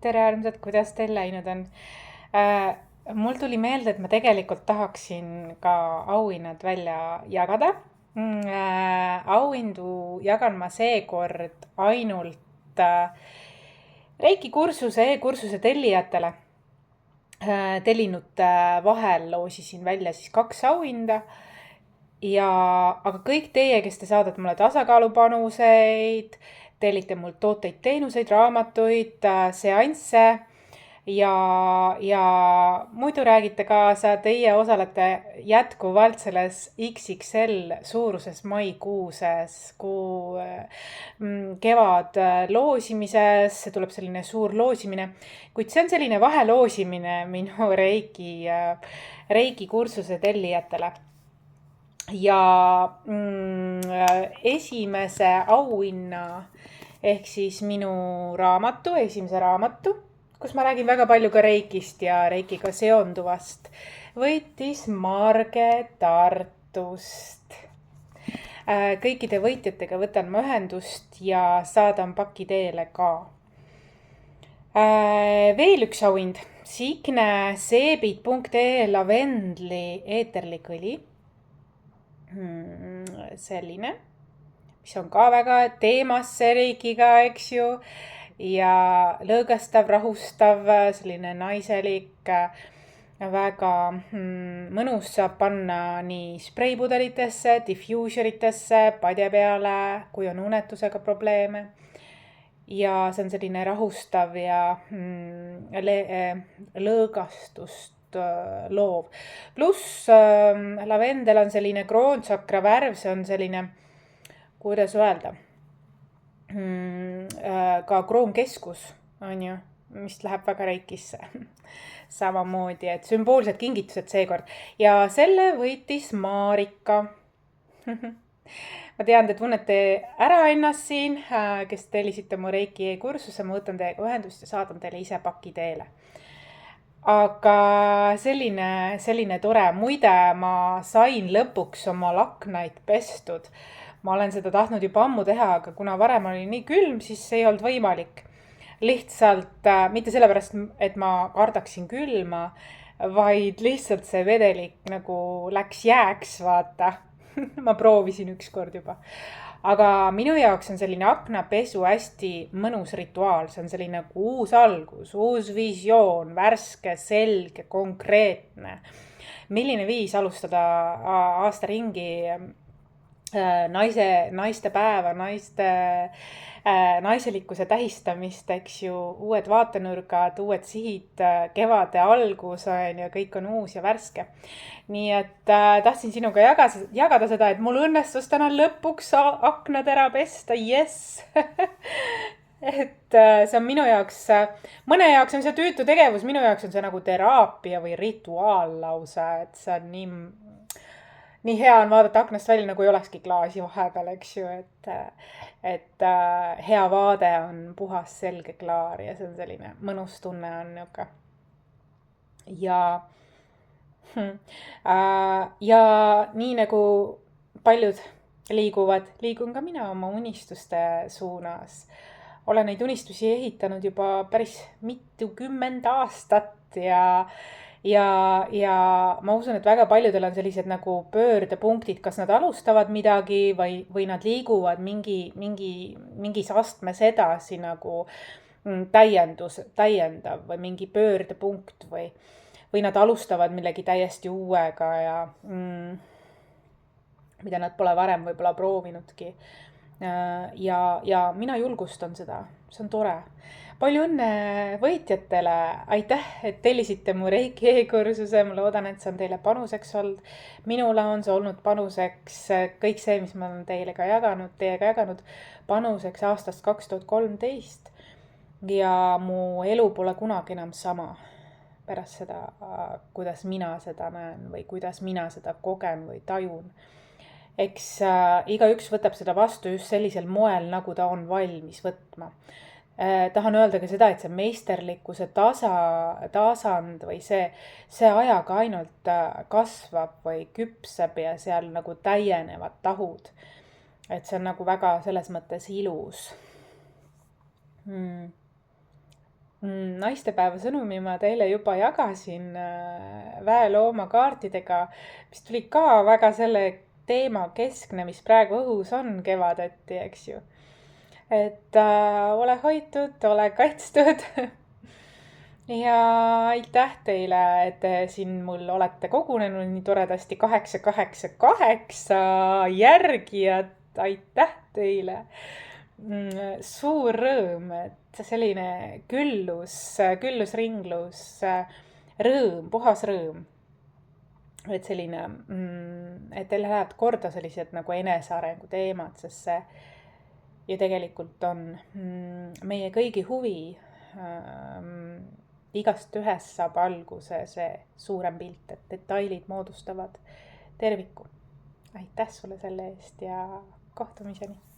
tere armsad, kuidas teil läinud on? Äh, Mul tuli meelde, et ma tegelikult tahaksin ka auhinnad välja jagada. Auhindu jagan ma seekord ainult Reiki kursuse, e-kursuse tellijatele. Tellinute vahel loosisin välja siis 2 auhinda. Aga kõik teie, kes te saadate mulle tasakaalupanuseid, tellite mult tooteid, teenuseid, raamatuid, seansse ja muidu räägite kaasa, teie osalete jätkuvalt selles XXL suuruses maikuuses kevad loosimises, see tuleb selline suur loosimine, kuid see on selline vaheloosimine minu Reiki kursuse tellijatele. Ja esimese auhinna ehk siis minu esimese raamatu, kus ma räägin väga palju ka Reikist ja Reikiga seonduvast, võitis Marge Tartust. Kõikide võitjatega võtan ma ühendust ja saadan paki teele ka. Veel üks auhind, Signe Seebit.ee lavendli eeterlik õli. Selline, mis on ka väga teemasse Reikiga, eks ju, ja lõõgastav, rahustav, selline naiselik, väga mõnus, saab panna nii spreipudelitesse, diffuuseritesse, padja peale, kui on unetusega probleeme. Ja see on selline rahustav ja lõõgastust loov. Pluss lavendel on selline kroonsakra värv, see on selline, kuidas öelda, ka kroonkeskus, on ju, mis läheb väga Reikisse. Samamoodi, et sümboolsed kingitused seekord. Ja selle võitis Marika. Ma tean, te tunnete ära ennast siin, kes tellisite mu Reiki e-kursuse, ma võtan teiega ühendust ja saadan teile ise paki teele. Aga selline tore. Muide, ma sain lõpuks oma laknaid pestud. Ma olen seda tahtnud juba ammu teha, aga kuna varem oli nii külm, siis ei olnud võimalik. Lihtsalt, mitte sellepärast, et ma kardaksin külma, vaid lihtsalt see vedelik nagu läks jääks, vaata. Ma proovisin ükskord juba. Aga minu jaoks on selline aknapesu hästi mõnus rituaal. See on selline nagu uus algus, uus visioon, värske, selge, konkreetne. Milline viis alustada aasta ringi naiste päeva, naiselikkuse tähistamist, eks ju, uued vaatenurgad, uued sihid, kevade algus on ja kõik on uus ja värske. Nii et tahtsin sinuga jagada seda, et mul õnnestus täna lõpuks aknad ära pesta, yes! Et see on minu jaoks, mõne jaoks on see tüütu tegevus, minu jaoks on see nagu teraapia või rituaal lausa, et see on nii hea on vaadata aknast välja, nagu ei olekski klaasi vahepeal, eks ju, et hea vaade on puhas, selge, klaar ja see on selline mõnus tunne on niuke. Ja nii nagu paljud liigun ka mina oma unistuste suunas. Olen neid unistusi ehitanud juba päris mitukümmend aastat ja ma usun, et väga paljudel on sellised nagu pöördepunktid, kas nad alustavad midagi või nad liiguvad mingis astmes edasi nagu täiendav või mingi pöördepunkt või nad alustavad millegi täiesti uuega ja mida nad pole varem võib-olla proovinudki. Ja mina julgustan seda, see on tore. Palju õnne võitjatele, aitäh, et tellisite mu Reiki e-kursuse, ma loodan, et see on teile panuseks olnud. Minule on see olnud panuseks, kõik see, mis ma olen teiega jaganud, panuseks aastast 2013 ja mu elu pole kunagi enam sama pärast seda, kuidas mina seda näen või kuidas mina seda kogen või tajun. Eks igaüks võtab seda vastu just sellisel moel, nagu ta on valmis võtma. Tahan öelda ka seda, et see meisterlikkuse tasand või see ajaga ainult kasvab või küpseb ja seal nagu täienevad tahud. Et see on nagu väga selles mõttes ilus. naistepäeva sõnumi ma teile juba jagasin väeloomakaartidega, mis tuli ka väga selle teema keskne, mis praegu õhus on kevadeti, eks ju. Et ole hoitud, ole kaitstud ja aitäh teile, et te siin mul olete kogunenud nii toredasti 888 järgijat, aitäh teile. Suur rõõm, et selline küllusringlus, rõõm, puhas rõõm. Et selline, et teil lähevad korda sellised nagu enesearengu teemad, sest see ju tegelikult on meie kõigi huvi. Igast ühest saab alguse see suurem pilt, et detailid moodustavad terviku. Aitäh sulle selle eest ja kohtumiseni!